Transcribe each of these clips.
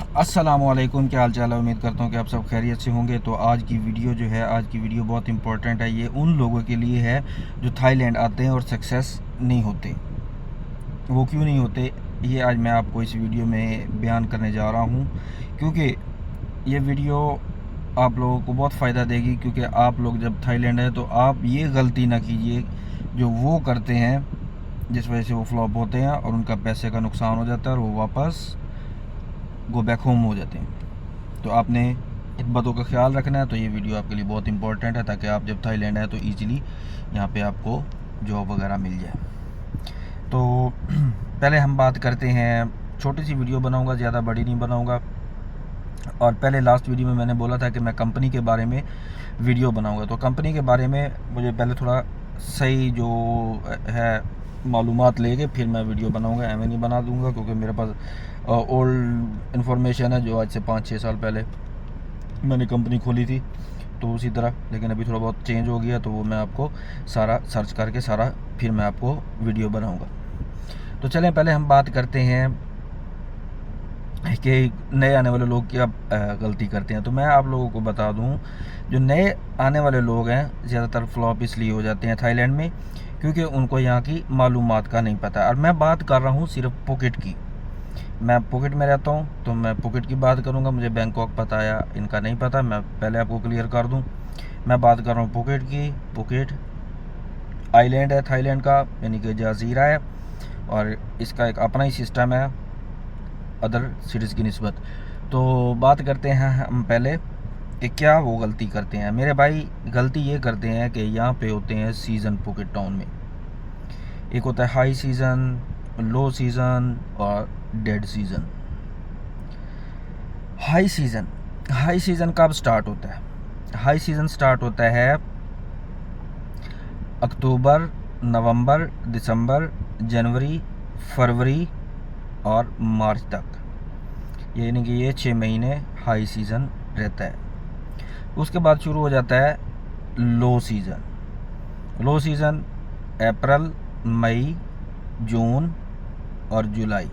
अस्सलामुअलैकुम, क्या हाल चाल है। उम्मीद करता हूँ कि आप सब खैरियत से होंगे। तो आज की वीडियो बहुत इंपॉर्टेंट है। ये उन लोगों के लिए है जो थाईलैंड आते हैं और सक्सेस नहीं होते। वो क्यों नहीं होते, ये आज मैं आपको इस वीडियो में बयान करने जा रहा हूँ। क्योंकि ये वीडियो आप लोगों को बहुत फ़ायदा देगी। क्योंकि आप लोग जब थाईलैंड है तो आप ये गलती ना कीजिए जो वो करते हैं, जिस वजह से वो फ्लॉप होते हैं और उनका पैसे का नुकसान हो जाता है और वो वापस गो बैक होम हो जाते हैं। तो आपने इन बातों का ख्याल रखना है। तो ये वीडियो आपके लिए बहुत इंपॉर्टेंट है, ताकि आप जब थाईलैंड आए तो ईज़िली यहाँ पे आपको जॉब वगैरह मिल जाए। तो पहले हम बात करते हैं, छोटी सी वीडियो बनाऊंगा, ज़्यादा बड़ी नहीं बनाऊंगा। और पहले लास्ट वीडियो में मैंने बोला था कि मैं कंपनी के बारे में वीडियो बनाऊंगा। तो कंपनी के बारे में मुझे पहले थोड़ा सही जो है मालूमात लेके फिर मैं वीडियो बनाऊंगा। एवं नहीं बना दूंगा, क्योंकि मेरे पास ओल्ड इन्फॉर्मेशन है जो आज से 5-6 साल पहले मैंने कंपनी खोली थी। तो उसी तरह, लेकिन अभी थोड़ा बहुत चेंज हो गया, तो वो मैं आपको सारा सर्च करके सारा फिर मैं आपको वीडियो बनाऊंगा। तो चलें पहले हम बात करते हैं कि नए आने वाले लोग क्या गलती करते हैं। तो मैं आप लोगों को बता दूं, जो नए आने वाले लोग हैं ज़्यादातर फ्लॉप इसलिए हो जाते हैं थाईलैंड में, क्योंकि उनको यहाँ की मालूमात का नहीं पता। और मैं बात कर रहा हूँ सिर्फ पुकेट की। मैं पुकेट में रहता हूँ तो मैं पुकेट की बात करूँगा। मुझे बैंकॉक पता या इनका नहीं पता, मैं पहले आपको क्लियर कर दूँ। मैं बात कर रहा हूँ पुकेट की। पुकेट आइलैंड है थाईलैंड का, यानी कि जजीरा है, और इसका एक अपना ही सिस्टम है अदर सिटीज़ की निस्बत। तो बात करते हैं हम पहले कि क्या वो गलती करते हैं। मेरे भाई गलती ये करते हैं कि यहाँ पे होते हैं सीज़न पुकेट टाउन में। एक होता है हाई सीज़न, लो सीज़न और डेड सीज़न। हाई सीज़न कब स्टार्ट होता है? हाई सीज़न स्टार्ट होता है अक्टूबर, नवंबर, दिसंबर, जनवरी, फरवरी और मार्च तक। यानी कि ये 6 महीने हाई सीज़न रहता है। उसके बाद शुरू हो जाता है लो सीज़न। लो सीज़न अप्रैल, मई, जून और जुलाई।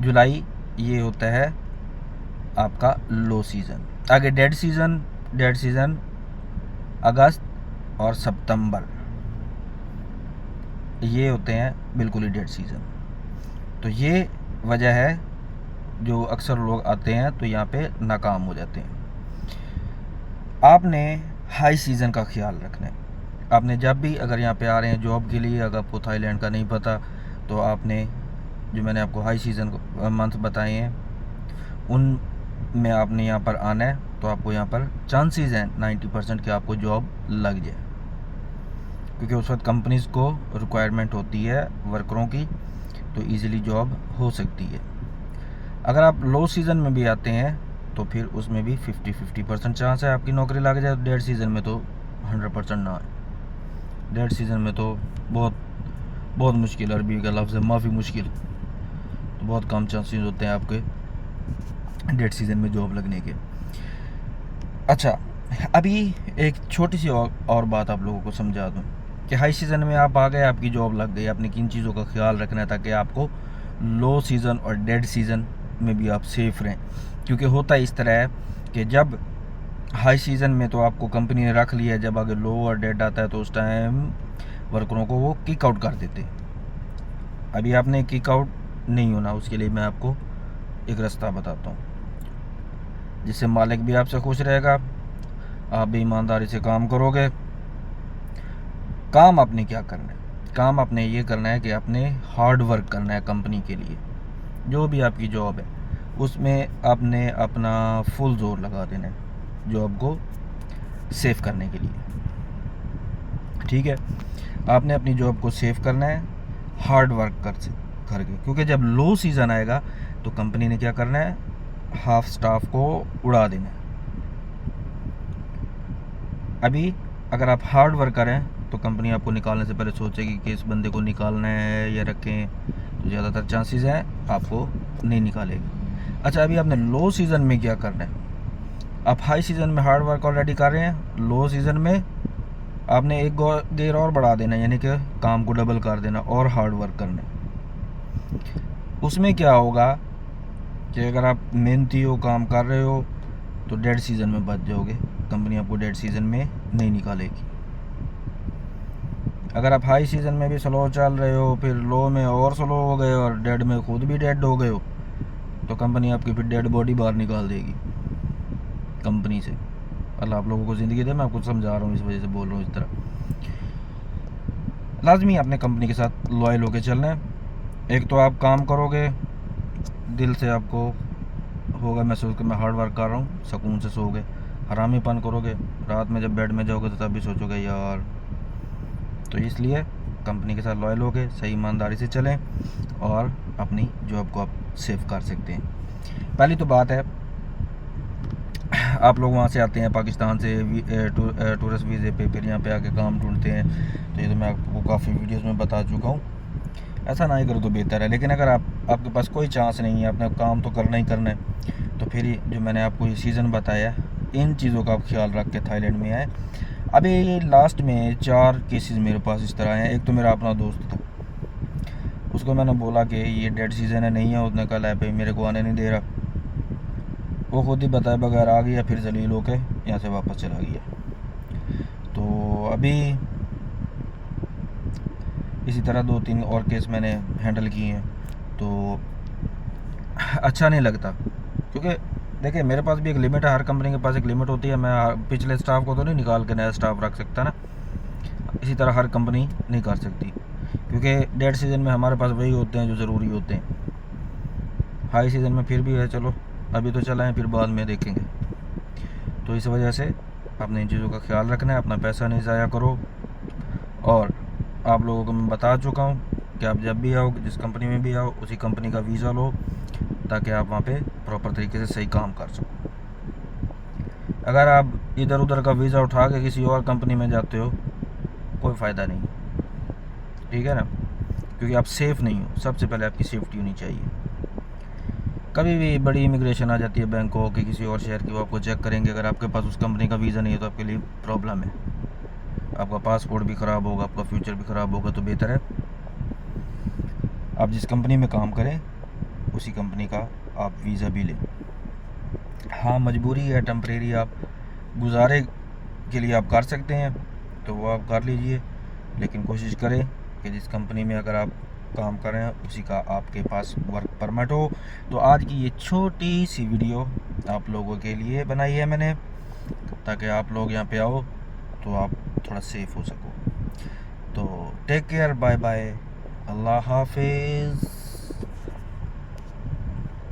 जुलाई ये होता है आपका लो सीज़न। आगे डेड सीज़न अगस्त और सितंबर, ये होते हैं बिल्कुल ही डेड सीज़न। तो ये वजह है जो अक्सर लोग आते हैं तो यहाँ पे नाकाम हो जाते हैं। आपने हाई सीज़न का ख्याल रखना है। आपने जब भी अगर यहाँ पे आ रहे हैं जॉब के लिए, अगर आपको थाईलैंड का नहीं पता, तो आपने जो मैंने आपको हाई सीज़न मंथ बताए हैं उन में आपने यहाँ पर आना है। तो आपको यहाँ पर चांसेस हैं 90% कि आपको जॉब लग जाए, क्योंकि उस वक्त कंपनीज़ को रिक्वायरमेंट होती है वर्करों की, तो ईज़िली जॉब हो सकती है। अगर आप लो सीज़न में भी आते हैं तो फिर उसमें भी 50% चांस है आपकी नौकरी लग जाए। डेढ़ सीज़न में तो 100% ना है। डेढ़ सीज़न में तो बहुत बहुत मुश्किल, अरबी का लफ्ज़ है माफ़ी मुश्किल, तो बहुत कम चांसेस होते हैं आपके डेढ़ सीज़न में जॉब लगने के। अच्छा, अभी एक छोटी सी और बात आप लोगों को समझा दूँ कि हाई सीज़न में आप आ गए, आपकी जॉब लग गई। आपने किन चीज़ों का ख्याल रखना है ताकि आपको लो सीज़न और डेड सीज़न में भी आप सेफ़ रहें। क्योंकि होता इस तरह है कि जब हाई सीज़न में तो आपको कंपनी ने रख लिया है, जब अगर लो और डेड आता है तो उस टाइम वर्करों को वो किक आउट कर देते। अभी आपने किक आउट नहीं होना, उसके लिए मैं आपको एक रास्ता बताता हूँ जिससे मालिक भी आपसे खुश रहेगा, आप भी ईमानदारी से काम करोगे। काम आपने क्या करना है? काम आपने ये करना है कि आपने हार्ड वर्क करना है कंपनी के लिए। जो भी आपकी जॉब है उसमें आपने अपना फुल जोर लगा देना है जॉब को सेव करने के लिए। ठीक है, आपने अपनी जॉब को सेव करना है हार्ड वर्क करके। क्योंकि जब लो सीज़न आएगा तो कंपनी ने क्या करना है, हाफ स्टाफ को उड़ा देना है। अभी अगर आप हार्ड वर्क करें तो कंपनी आपको निकालने से पहले सोचेगी कि इस बंदे को निकालना है या रखें, तो ज़्यादातर चांसेस हैं आपको नहीं निकालेगी। अच्छा, अभी आपने लो सीज़न में क्या करना है? आप हाई सीज़न में हार्ड वर्क ऑलरेडी कर रहे हैं, लो सीज़न में आपने एक गेयर और बढ़ा देना, यानी कि काम को डबल कर देना और हार्ड वर्क करना है। उसमें क्या होगा कि अगर आप मेहनती हो, काम कर रहे हो, तो डेड सीज़न में बच जाओगे, कंपनी आपको डेड सीज़न में नहीं निकालेगी। अगर आप हाई सीज़न में भी स्लो चल रहे हो, फिर लो में और स्लो हो गए और डेड में खुद भी डेड हो गए हो, तो कंपनी आपकी फिर डेड बॉडी बाहर निकाल देगी कंपनी से। अल्लाह आप लोगों को ज़िंदगी दे, मैं आपको समझा रहा हूँ, इस वजह से बोल रहा हूँ इस तरह। लाजमी अपने कंपनी के साथ लॉयल होकर चलना है। एक तो आप काम करोगे, दिल से आपको होगा महसूस कि मैं हार्ड वर्क कर रहा हूँ, सुकून से सोओगे। हरामीपन करोगे, रात में जब बेड में जाओगे तो तब भी सोचोगे यार। तो इसलिए कंपनी के साथ लॉयल होके सही ईमानदारी से चलें और अपनी जॉब को आप सेव कर सकते हैं। पहली तो बात है, आप लोग वहाँ से आते हैं पाकिस्तान से टूरिस्ट वीज़े पे, फिर यहाँ पे आके काम ढूंढते हैं। तो ये तो मैं आपको काफ़ी वीडियोस में बता चुका हूँ, ऐसा ना ही करो तो बेहतर है। लेकिन अगर आपके पास कोई चांस नहीं है, अपना काम तो करना ही करना है, तो फिर जो मैंने आपको ये सीज़न बताया, इन चीज़ों का आप ख्याल रख के थाईलैंड में आए। अभी लास्ट में 4 केसेस मेरे पास इस तरह हैं। एक तो मेरा अपना दोस्त था, उसको मैंने बोला कि ये डेड सीज़न है, नहीं है, उसने कहा है भाई मेरे को आने नहीं दे रहा। वो खुद ही बताए बगैर आ गया, फिर जलील होके यहाँ से वापस चला गया। तो अभी इसी तरह 2-3 और केस मैंने हैंडल किए हैं। तो अच्छा नहीं लगता, क्योंकि देखिए मेरे पास भी एक लिमिट है, हर कंपनी के पास एक लिमिट होती है। मैं पिछले स्टाफ को तो नहीं निकाल के नया स्टाफ रख सकता ना, इसी तरह हर कंपनी नहीं कर सकती, क्योंकि डेड सीज़न में हमारे पास वही होते हैं जो ज़रूरी होते हैं। हाई सीज़न में फिर भी है, चलो अभी तो चलाएं, फिर बाद में देखेंगे। तो इस वजह से अपने इन चीज़ों का ख्याल रखना है, अपना पैसा नहीं ज़ाया करो। और आप लोगों को मैं बता चुका हूँ कि आप जब भी आओ, जिस कंपनी में भी आओ, उसी कंपनी का वीज़ा लो, ताकि आप वहाँ पे प्रॉपर तरीके से सही काम कर सको। अगर आप इधर उधर का वीज़ा उठा के किसी और कंपनी में जाते हो, कोई फ़ायदा नहीं, ठीक है ना, क्योंकि आप सेफ़ नहीं हो। सबसे पहले आपकी सेफ्टी होनी चाहिए। कभी भी बड़ी इमिग्रेशन आ जाती है बैंकॉक के किसी और शहर की, वो आपको चेक करेंगे। अगर आपके पास उस कंपनी का वीज़ा नहीं है तो आपके लिए प्रॉब्लम है, आपका पासपोर्ट भी ख़राब होगा, आपका फ्यूचर भी ख़राब होगा। तो बेहतर है आप जिस कंपनी में काम करें उसी कंपनी का आप वीज़ा भी लें। हाँ, मजबूरी है, टेम्परेरी आप गुजारे के लिए आप कर सकते हैं, तो वो आप कर लीजिए। लेकिन कोशिश करें कि जिस कंपनी में अगर आप काम कर रहे हैं उसी का आपके पास वर्क परमिट हो। तो आज की ये छोटी सी वीडियो आप लोगों के लिए बनाई है मैंने, ताकि आप लोग यहाँ पे आओ तो आप थोड़ा सेफ हो सको। तो टेक केयर, बाय बाय, अल्लाह हाफिज़।